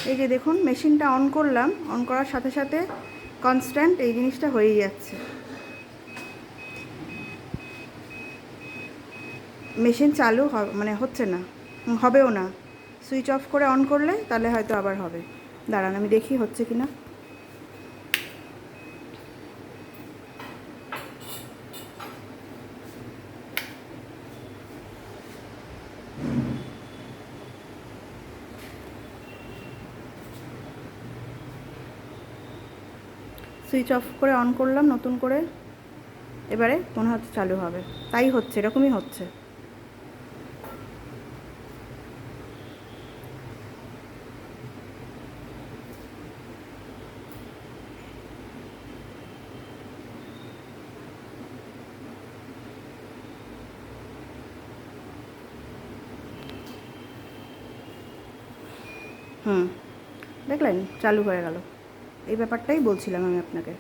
এই যে দেখুন মেশিনটা অন করলাম, অন করার সাথে সাথে কনস্ট্যান্ট এই জিনিসটা হয়েই যাচ্ছে। মেশিন চালু মানে হচ্ছে না, হবেও না। সুইচ অফ করে অন করলে তাহলে হয়তো আবার হবে। দাঁড়ান আমি দেখি হচ্ছে কি না। সুইচ অফ করে অন করলাম নতুন করে, এবারে মনে হচ্ছে চালু হবে। তাই হচ্ছে, এরকমই হচ্ছে। দেখলেন চালু হয়ে গেল। এই ব্যাপারটাই বলছিলাম আমি আপনাকে।